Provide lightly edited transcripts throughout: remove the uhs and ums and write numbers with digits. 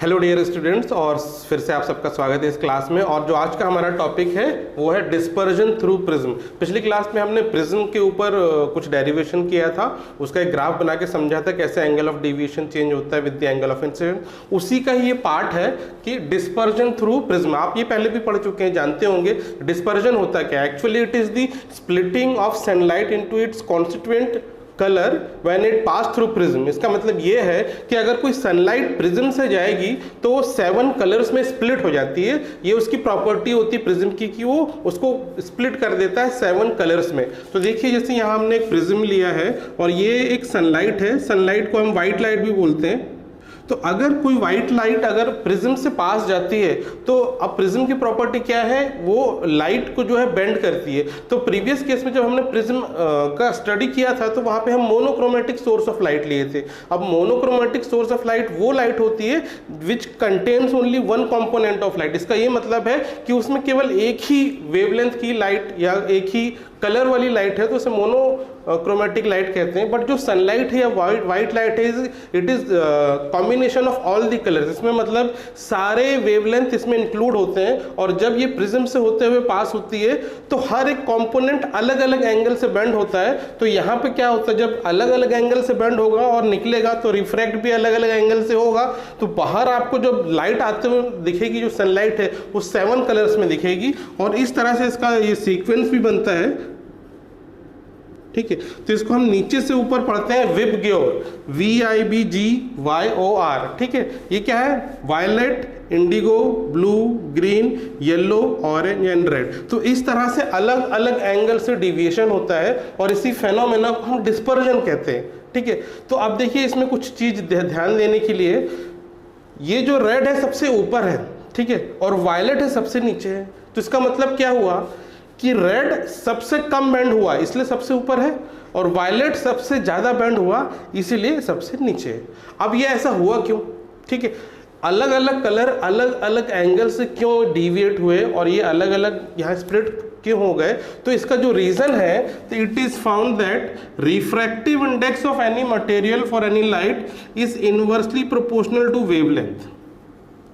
Hello dear students, और फिर से आप सबका स्वागत है इस क्लास में। और जो आज का हमारा टॉपिक है वो है डिस्पर्जन थ्रू प्रिज्म। पिछली क्लास में हमने प्रिज्म के ऊपर कुछ डेरिवेशन किया था, उसका एक ग्राफ बना के समझा था कैसे एंगल ऑफ डेविएशन चेंज होता है with the angle of incident. उसी का ही ये पार्ट है कि डिस्पर्जन थ्रू प्रिज्म। आप ये पहले भी पढ़ चुके हैं, जानते होंगे डिस्पर्जन होता क्या है। Actually it is the splitting of sunlight into its constituent colour when it pass through prism. इसका मतलब ये है कि अगर कोई सनलाइट प्रिज्म से जाएगी तो वो 7 कलर्स में स्प्लिट हो जाती है। ये उसकी प्रॉपर्टी होती है प्रिज्म की कि वो उसको स्प्लिट कर देता है 7 कलर्स में। तो देखिए, जैसे यहाँ हमने एक प्रिज्म लिया है और ये एक सनलाइट है। सनलाइट को हम व्हाइट लाइट भी बोलते हैं। तो अगर कोई व्हाइट लाइट अगर प्रिज्म से पास जाती है तो अब प्रिज्म की प्रॉपर्टी क्या है, वो लाइट को जो है बेंड करती है। तो प्रीवियस केस में जब हमने प्रिज्म का स्टडी किया था तो वहां पे हम मोनोक्रोमेटिक सोर्स ऑफ लाइट लिए थे। अब मोनोक्रोमेटिक सोर्स ऑफ लाइट वो लाइट होती है which contains only one component of light. इसका ये मतलब है कि उसमें केवल एक ही वेवलेंथ की लाइट या एक ही कलर वाली लाइट है, तो उसे मोनोक्रोमेटिक लाइट कहते हैं। बट जो सनलाइट है या वाइट लाइट है, it is combination of all the colours. इसमें मतलब सारे वेवलेंथ इसमें इंक्लूड होते हैं। और जब ये प्रिज्म से होते हुए पास होती है तो हर एक कंपोनेंट अलग अलग एंगल से बेंड होता है। तो यहाँ पे क्या होता है, जब अलग अलग एंगल से बेंड होगा और निकलेगा तो रिफ्रैक्ट भी अलग अलग एंगल से होगा। तो बाहर आपको जब लाइट आते हुए दिखेगी, जो सनलाइट है वो 7 कलर्स में दिखेगी। और इस तरह से इसका ये सीक्वेंस भी बनता है, ठीक है। तो इसको हम नीचे से ऊपर पढ़ते हैं विबग्योर, VIBGYOR, ठीक है। ये क्या है, violet, indigo, blue, green, yellow, orange and red. तो इस तरह से अलग अलग एंगल से डिविएशन होता है और इसी फेनोमेना को हम डिस्पर्जन कहते हैं, ठीक है। तो अब देखिए, इसमें कुछ चीज ध्यान देने के लिए, ये जो रेड है सबसे ऊपर है, ठीक है, और वायलेट है सबसे नीचे है। तो इसका मतलब क्या हुआ कि रेड सबसे कम बेंड हुआ इसलिए सबसे ऊपर है, और वायलेट सबसे ज्यादा बेंड हुआ इसीलिए सबसे नीचे है। अब ये ऐसा हुआ क्यों, ठीक है। अलग अलग कलर अलग अलग एंगल से क्यों डिविएट हुए और ये अलग अलग यहाँ स्प्लिट क्यों हो गए, तो इसका जो रीजन है, तो it is found that refractive index of any material for any light is inversely proportional to wavelength,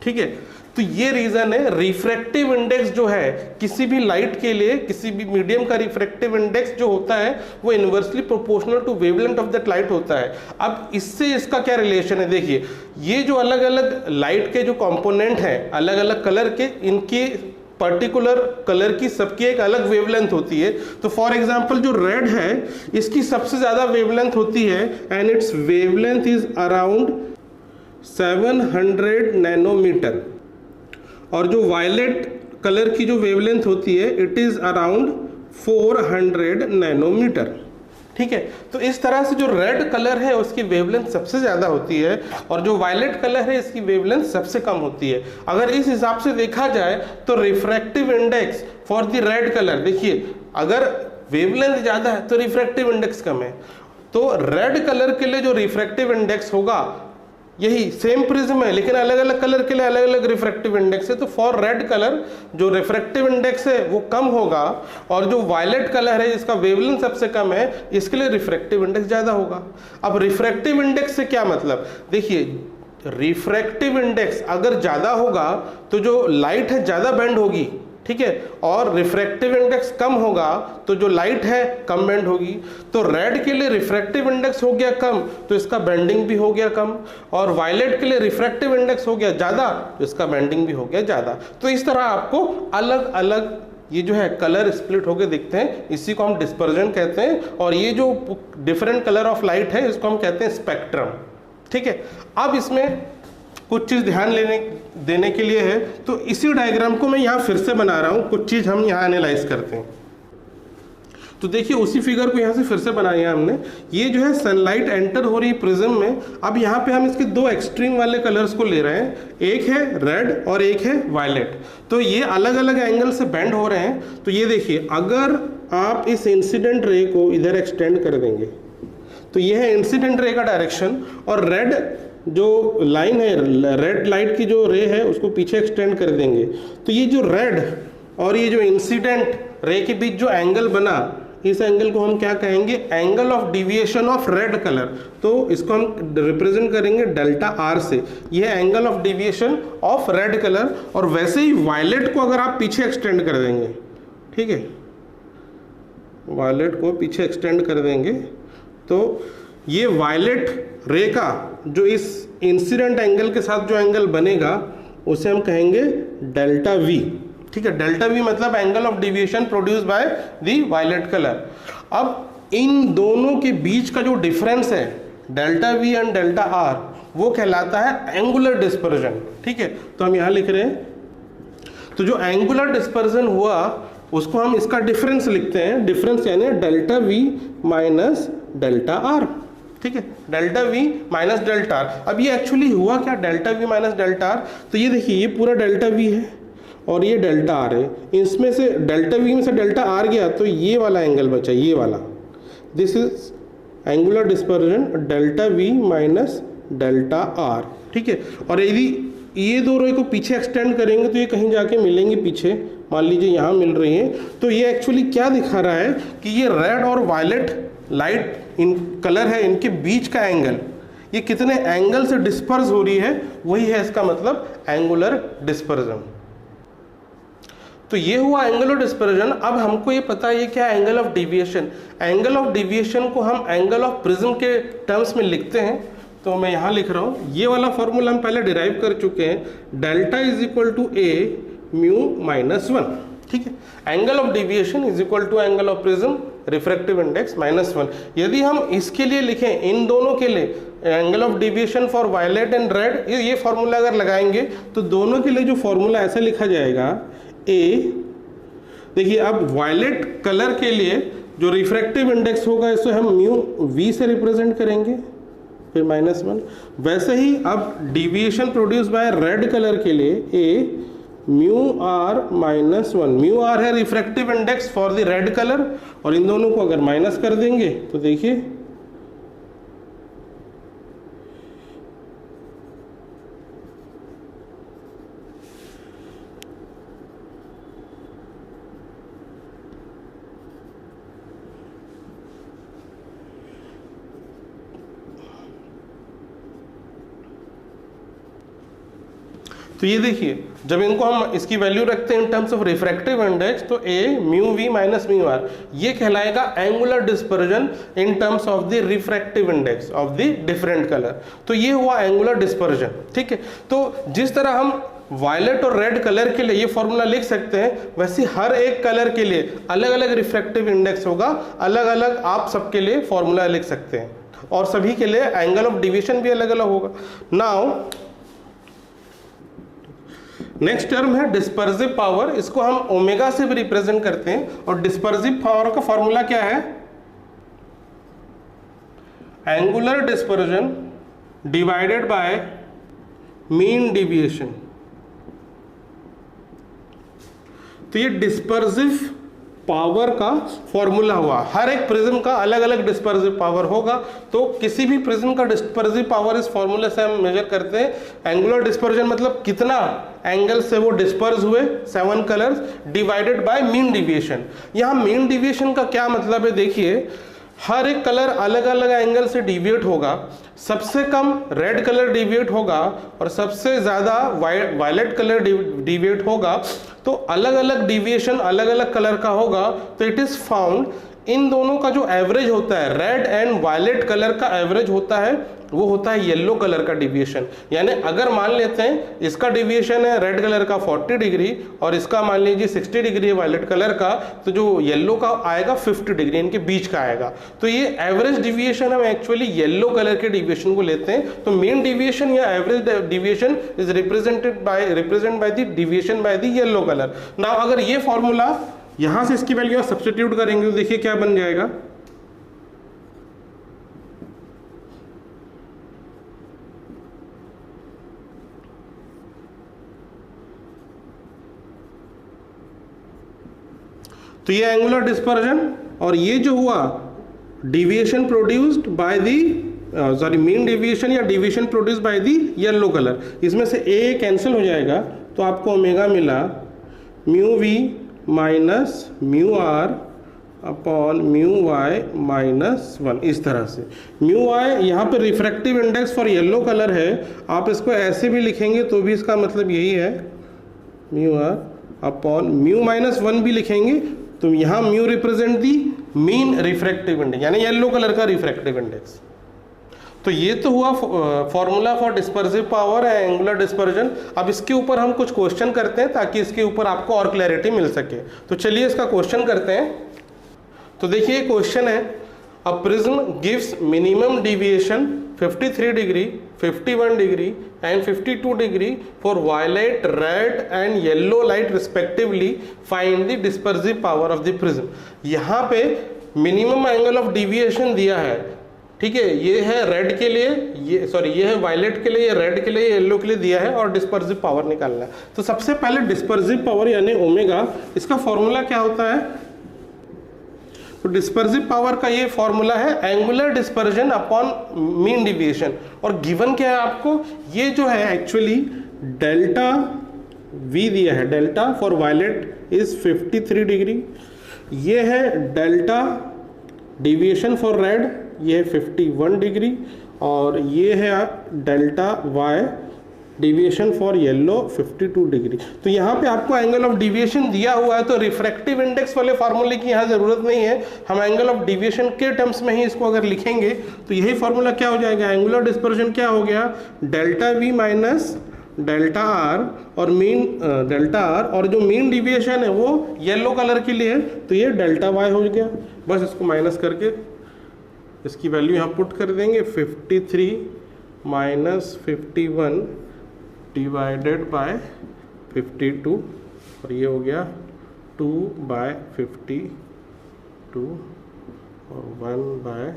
ठीक है। तो ये रीजन है। रिफ्रैक्टिव इंडेक्स जो है किसी भी लाइट के लिए, किसी भी मीडियम का रिफ्रैक्टिव इंडेक्स जो होता है वो inversely proportional to wavelength of that light होता है। अब इससे इसका क्या रिलेशन है, देखिए, ये जो अलग अलग लाइट के जो कंपोनेंट हैं अलग अलग कलर के, इनके पर्टिकुलर कलर की सबकी एक अलग वेवलेंथ होती है। तो फॉर एग्जांपल जो रेड है इसकी सबसे ज्यादा वेवलेंथ होती है and its wavelength is around 700 nanometer, और जो वायलेट कलर की जो वेवलेंथ होती है इट इज अराउंड 400 नैनोमीटर, ठीक है। तो इस तरह से जो रेड कलर है उसकी वेवलेंथ सबसे ज्यादा होती है और जो वायलेट कलर है इसकी वेवलेंथ सबसे कम होती है। अगर इस हिसाब से देखा जाए तो refractive index for the red colour, देखिए, अगर वेवलेंथ ज्यादा है तो रिफ्रैक्टिव इंडेक्स कम है। तो रेड कलर के लिए जो रिफ्रैक्टिव इंडेक्स होगा, यही सेम प्रिज्म है लेकिन अलग अलग कलर के लिए अलग अलग रिफ्रैक्टिव इंडेक्स है। तो फॉर रेड कलर जो रिफ्रैक्टिव इंडेक्स है वो कम होगा, और जो वायलेट कलर है जिसका वेवलेंथ सबसे कम है इसके लिए रिफ्रैक्टिव इंडेक्स ज्यादा होगा। अब रिफ्रैक्टिव इंडेक्स से क्या मतलब, देखिए, रिफ्रैक्टिव इंडेक्स अगर ज्यादा होगा तो जो लाइट है ज्यादा बेंड होगी, ठीक है, और रिफ्रैक्टिव इंडेक्स कम होगा तो जो लाइट है कम बेंड होगी। तो रेड के लिए रिफ्रैक्टिव इंडेक्स हो गया कम तो इसका बेंडिंग भी हो गया कम, और वायलेट के लिए रिफ्रैक्टिव इंडेक्स हो गया ज्यादा तो इसका बेंडिंग भी हो गया ज्यादा। तो इस तरह आपको अलग अलग ये जो है कलर स्प्लिट होके दिखते हैं, इसी को हम डिस्पर्जन कहते हैं। और ये जो डिफरेंट कलर ऑफ लाइट है इसको हम कहते हैं स्पेक्ट्रम, ठीक है। अब इसमें कुछ चीज ध्यान देने के लिए है, तो इसी डायग्राम को मैं यहाँ फिर से बना रहा हूँ, कुछ चीज हम यहाँ एनालाइज करते हैं। तो देखिए, उसी फिगर को यहाँ से फिर से बनाया हमने। ये जो है सनलाइट एंटर हो रही है प्रिज्म में। अब यहाँ पे हम इसके 2 एक्सट्रीम वाले कलर्स को ले रहे हैं, एक है रेड और एक है वायलेट। तो ये अलग अलग एंगल से बेंड हो रहे हैं। तो ये देखिए, अगर आप इस इंसिडेंट रे को इधर एक्सटेंड कर देंगे तो ये है इंसिडेंट रे का डायरेक्शन, और रेड जो लाइन है, रेड लाइट की जो रे है उसको पीछे एक्सटेंड कर देंगे। तो ये जो रेड और ये जो इंसिडेंट रे के बीच जो एंगल बना, इस एंगल को हम क्या कहेंगे, angle of deviation of red colour. तो इसको हम रिप्रेजेंट करेंगे डेल्टा आर से, ये angle of deviation of red colour. और वैसे ही वायलेट को अगर आप पीछे एक्सटेंड कर देंगे, ठीक है, वायलेट को पीछे एक्सटेंड कर देंगे तो ये वायलेट रे का जो इस इंसिडेंट एंगल के साथ जो एंगल बनेगा उसे हम कहेंगे डेल्टा वी, ठीक है। डेल्टा वी मतलब angle of deviation produce by the violet colour. अब इन दोनों के बीच का जो डिफरेंस है delta v and delta r, वो कहलाता है एंगुलर डिस्पर्जन, ठीक है। तो हम यहाँ लिख रहे हैं, तो जो एंगुलर डिस्पर्जन हुआ उसको हम इसका डिफरेंस लिखते हैं, डिफरेंस यानी delta V minus delta are, ठीक है, delta V minus delta are. अब ये एक्चुअली हुआ क्या, delta V minus delta are, तो ये देखिए ये पूरा डेल्टा वी है और ये डेल्टा आर है, इसमें से डेल्टा वी में से डेल्टा आर गया तो ये वाला एंगल बचा, ये वाला, this is angular dispersion delta V minus delta are, ठीक है। और यदि ये दो रे को पीछे एक्सटेंड करेंगे तो ये कहीं जाके मिलेंगे पीछे, मान लीजिए यहाँ मिल रही है, तो ये एक्चुअली क्या दिखा रहा है कि ये रेड और वायलेट लाइट इन कलर है, इनके बीच का एंगल, ये कितने एंगल से डिस्पर्स हो रही है, वही है इसका मतलब एंगुलर डिस्पर्जन। तो ये हुआ एंगुलर डिस्पर्जन। अब हमको ये पता है ये क्या angle of deviation. Angle of deviation को हम एंगल ऑफ प्रिज्म के टर्म्स में लिखते हैं, तो मैं यहाँ लिख रहा हूँ, ये वाला फॉर्मूला हम पहले डिराइव कर चुके हैं, delta is equal to a mu minus 1, ठीक है। Angle of deviation is equal to angle of prism refractive index -1। यदि हम इसके लिए लिखें, इन दोनों के लिए angle of deviation for violet and red, ये फॉर्मूला अगर लगाएंगे तो दोनों के लिए जो फॉर्मूला ऐसा लिखा जाएगा, ए, देखिए अब वायलेट कलर के लिए जो रिफ्रैक्टिव इंडेक्स होगा इसे हम म्यू वी से रिप्रेजेंट करेंगे, फिर -1। वैसे ही अब deviation produce bye red colour के लिए ए म्यू आर -1, म्यू आर है refractive index for the red colour, और इन दोनों को अगर माइनस कर देंगे तो देखिए तो ये देखिए जब इनको हम इसकी वैल्यू रखते हैं in terms of refractive index, तो a mu v minus mu r, ये कहलाएगा angular dispersion in terms of the refractive index of the different colour. तो ये हुआ एंगुलर डिस्पर्जन, ठीक है। तो जिस तरह हम वायलेट और रेड कलर के लिए ये फॉर्मूला लिख सकते हैं, वैसे हर एक कलर के लिए अलग अलग रिफ्रैक्टिव इंडेक्स होगा, अलग अलग आप सबके लिए फॉर्मूला लिख सकते हैं, और सभी के लिए एंगल ऑफ डिविएशन भी अलग अलग होगा। नाउ नेक्स्ट टर्म है डिस्पर्सिव पावर, इसको हम ओमेगा से भी रिप्रेजेंट करते हैं, और डिस्पर्सिव पावर का फॉर्मूला क्या है, angular dispersion divided by mean deviation. तो ये डिस्पर्सिव पावर का फॉर्मूला हुआ, हर एक प्रिज्म का अलग अलग डिस्पर्सिव पावर होगा, तो किसी भी प्रिज्म का डिस्पर्सिव पावर इस फॉर्मूले से हम मेजर करते हैं। एंगुलर डिस्पर्जन मतलब कितना एंगल से वो डिस्पर्स हुए 7 colours, divided by mean deviation. यहाँ मीन डिविएशन का क्या मतलब है, देखिए हर एक कलर अलग अलग एंगल से डिविएट होगा, सबसे कम रेड कलर डिविएट होगा और सबसे ज़्यादा वायलेट कलर डिविएट होगा, तो अलग अलग डिविएशन अलग अलग कलर का होगा। तो इट इज़ फाउंड इन दोनों का जो एवरेज होता है, रेड एंड वायलेट कलर का एवरेज होता है, वो होता है येलो कलर का डिविएशन। यानी अगर मान लेते हैं इसका डिविएशन है रेड कलर का 40 डिग्री और इसका मान लीजिए 60 डिग्री है वायलेट कलर का, तो जो येलो का आएगा 50 डिग्री, इनके बीच का आएगा। तो ये एवरेज डिविएशन हम एक्चुअली येलो कलर के डिविएशन को लेते हैं। तो मेन डिविएशन या average deviation is represent by the deviation by the yellow colour. Now अगर ये फॉर्मूला यहां से इसकी वैल्यू सब्स्टिट्यूट करेंगे तो देखिए क्या बन जाएगा, तो ये एंगुलर डिस्पर्जन और ये जो हुआ deviation produced by the mean deviation या deviation produced by the yellow colour, इसमें से ए कैंसिल हो जाएगा तो आपको ओमेगा मिला mu v minus mu are upon mu Y minus 1, इस तरह से। म्यू वाई यहाँ पे refractive index for yellow colour है, आप इसको ऐसे भी लिखेंगे तो भी इसका मतलब यही है, mu are upon mu minus 1 भी लिखेंगे तो यहाँ mu represent the mean refractive index, यानी येलो कलर का रिफ्रैक्टिव इंडेक्स। तो ये तो हुआ formula for dispersive power and angular dispersion. अब इसके ऊपर हम कुछ क्वेश्चन करते हैं ताकि इसके ऊपर आपको और क्लैरिटी मिल सके। तो चलिए इसका क्वेश्चन करते हैं। तो देखिए क्वेश्चन है, a prism gives minimum deviation 53 degree, 51 degree and 52 degree for violet, red and yellow light respectively, find the dispersive power of the prism. यहाँ पे मिनिमम एंगल ऑफ डिविएशन दिया है, ठीक है, ये है रेड के लिए, ये है वायलेट के लिए, ये रेड के लिए, येलो के लिए दिया है, और डिस्पर्सिव पावर निकालना है। तो सबसे पहले डिस्पर्सिव पावर यानी ओमेगा, इसका फॉर्मूला क्या होता है? तो डिस्पर्सिव पावर का ये फॉर्मूला है angular dispersion upon mean deviation. और गिवन क्या है आपको? ये जो है एक्चुअली डेल्टा वी दिया है, delta for violet is 53 degree, ये है डेल्टा डिविएशन फॉर रेड, ये है 51 डिग्री, और ये है delta Y deviation for yellow 52 degree. तो यहाँ पे आपको एंगल ऑफ डिविएशन दिया हुआ है, तो रिफ्रैक्टिव इंडेक्स वाले फार्मूले की यहाँ ज़रूरत नहीं है, हम एंगल ऑफ डिविएशन के टर्म्स में ही इसको अगर लिखेंगे तो यही फार्मूला क्या हो जाएगा? एंगुलर डिस्पर्जन क्या हो गया? Delta V minus delta are, और मीन डेल्टा आर, और जो मीन डिविएशन है वो येलो कलर के लिए है तो ये डेल्टा वाई हो गया। बस इसको माइनस करके इसकी वैल्यू यहाँ पुट कर देंगे, 53 माइनस 51 डिवाइडेड बाय 52, और ये हो गया 2 बाय 52 और 1 बाय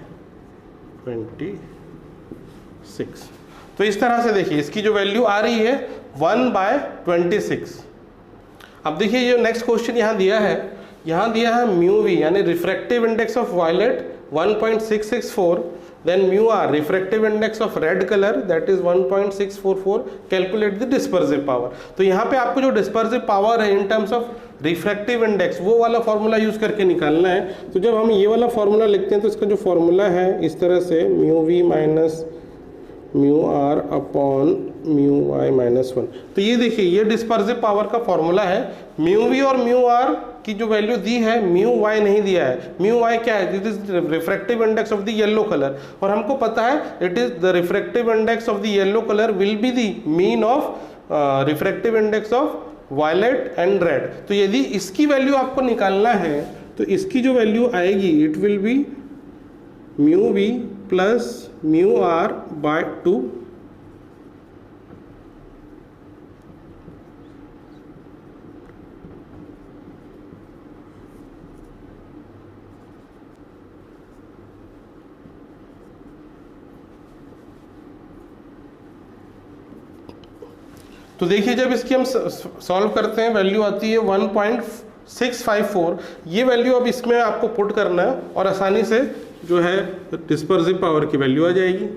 26। तो इस तरह से देखिए इसकी जो वैल्यू आ रही है 1 बाय 26। अब देखिए ये नेक्स्ट क्वेश्चन यहाँ दिया है, यहाँ दिया है म्यू वी यानी refractive index of violet 1.664, then mu r refractive index of red color that is 1.644, calculate the dispersive power। तो यहाँ पे आपको जो dispersive power है in terms of refractive index वो वाला फॉर्मूला यूज करके निकालना है। तो जब हम ये वाला फॉर्मूला लिखते हैं तो इसका जो फॉर्मूला है इस तरह से, mu v minus mu are upon mu Y minus 1। तो ये देखिए ये डिस्पर्सिव पावर का फॉर्मूला है। म्यू वी और म्यू आर की जो वैल्यू दी है, म्यू वाई नहीं दिया है। म्यू वाई क्या है? It is refractive index of the yellow colour, और हमको पता है it is the refractive index of the yellow colour will be the mean of refractive index of violet and red. तो यदि इसकी वैल्यू आपको निकालना है तो इसकी जो वैल्यू आएगी it will be mu V plus mu R by 2, तो देखिए जब इसकी हम सॉल्व करते हैं वैल्यू आती है 1.654। ये वैल्यू अब इसमें आपको पुट करना है और आसानी से जो है डिस्पर्सिव पावर की वैल्यू आ जाएगी।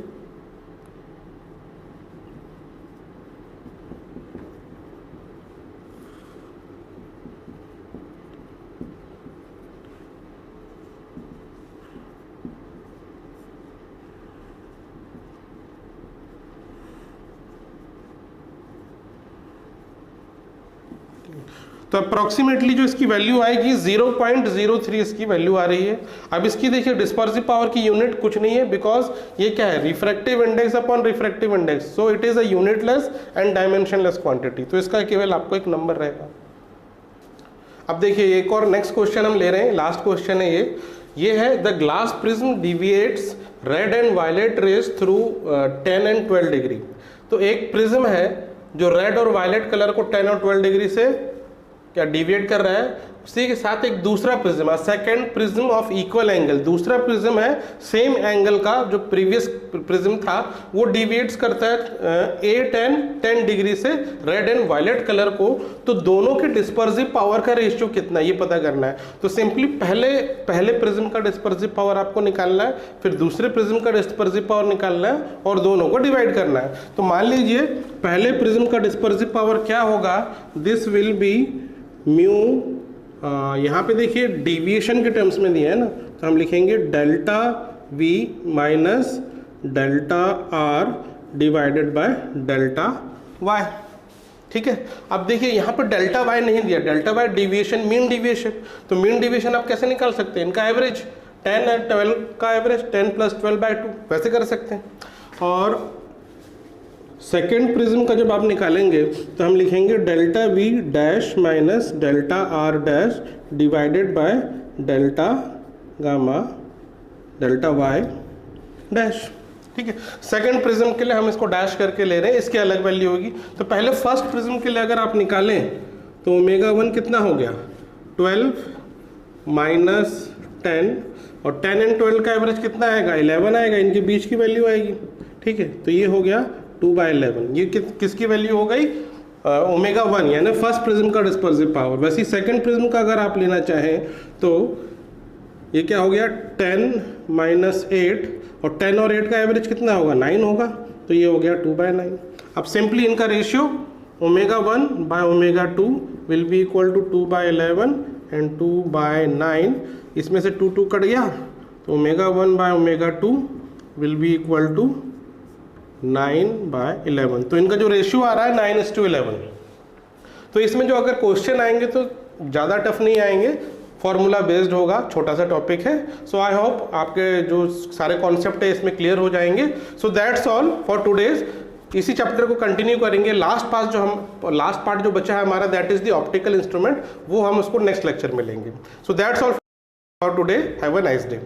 तो अप्रॉक्सीमेटली जो इसकी वैल्यू आएगी 0.03 इसकी वैल्यू आ रही है। अब इसकी देखिए डिस्पर्सिव पावर की यूनिट कुछ नहीं है, बिकॉज ये क्या है? Refractive index upon refractive index, so it is a unitless and dimensionless quantity. तो इसका केवल आपको एक नंबर रहेगा। अब देखिए एक और नेक्स्ट क्वेश्चन हम ले रहे हैं, लास्ट क्वेश्चन है ये है the glass prism deviates red and violet rays through 10 and 12 degree. तो एक प्रिज्म है जो रेड और वायलेट कलर को 10 और 12 डिग्री से क्या डिविएट कर रहा है, उसी के साथ एक दूसरा prism, second prism of equal angle, दूसरा प्रिज्म है सेम एंगल का जो प्रीवियस प्रिज्म था, वो डिविएट्स करता है 8 एंड 10 डिग्री से रेड एंड वायलेट कलर को। तो दोनों के डिस्पर्सिव पावर का रेशियो कितना ये पता करना है। तो सिंपली पहले प्रिज्म का डिस्पर्सिव पावर आपको निकालना है, फिर दूसरे प्रिज्म का डिस्पर्सिव पावर निकालना है और दोनों को डिवाइड करना है। तो मान लीजिए पहले प्रिज्म का डिस्पर्सिव पावर क्या होगा? दिस विल बी म्यू यहाँ पे देखिए डिविएशन के टर्म्स में दिया है ना, तो हम लिखेंगे delta V minus delta R divided by delta Y. ठीक है, अब देखिए यहाँ पर डेल्टा वाई नहीं दिया, delta Y deviation, mean deviation, तो मीन डिविएशन आप कैसे निकाल सकते हैं, इनका एवरेज 10 और 12 का एवरेज 10 + 12/2 वैसे कर सकते हैं। और सेकेंड प्रिज्म का जब आप निकालेंगे तो हम लिखेंगे delta V dash minus delta R dash divided by delta gamma delta Y dash. ठीक है, सेकेंड प्रिज्म के लिए हम इसको डैश करके ले रहे हैं, इसकी अलग वैल्यू होगी। तो पहले फर्स्ट प्रिज्म के लिए अगर आप निकालें तो ओमेगा 1 कितना हो गया 12 माइनस 10, और 10 और 12 का एवरेज कितना आएगा 11 आएगा, इनके बीच की वैल्यू आएगी। ठीक है, तो ये हो गया 2/11, ये किसकी वैल्यू हो गई ओमेगा 1 यानी फर्स्ट प्रिज्म का डिस्पर्सिव पावर। वैसे सेकंड प्रिज्म का अगर आप लेना चाहें तो ये क्या हो गया 10 माइनस 8, और 10 और 8 का एवरेज कितना होगा 9 होगा, तो ये हो गया 2/9। अब सिंपली इनका ratio omega 1 by omega 2 will be equal to 2/11 and 2/9। इसमें से 2 कट गया, तो omega 1 by omega 2 will be equal to 9/11। तो इनका जो रेशियो आ रहा है 9:11। तो इसमें जो अगर क्वेश्चन आएंगे तो ज़्यादा टफ नहीं आएंगे, फॉर्मूला बेस्ड होगा, छोटा सा टॉपिक है। सो आई होप आपके जो सारे कॉन्सेप्ट है इसमें क्लियर हो जाएंगे। So that's all for today's. इसी चैप्टर को कंटिन्यू करेंगे। लास्ट पार्ट जो बचा है हमारा that is the optical instrument, वो हम उसको नेक्स्ट लेक्चर में लेंगे। So that's all for today, have a nice day.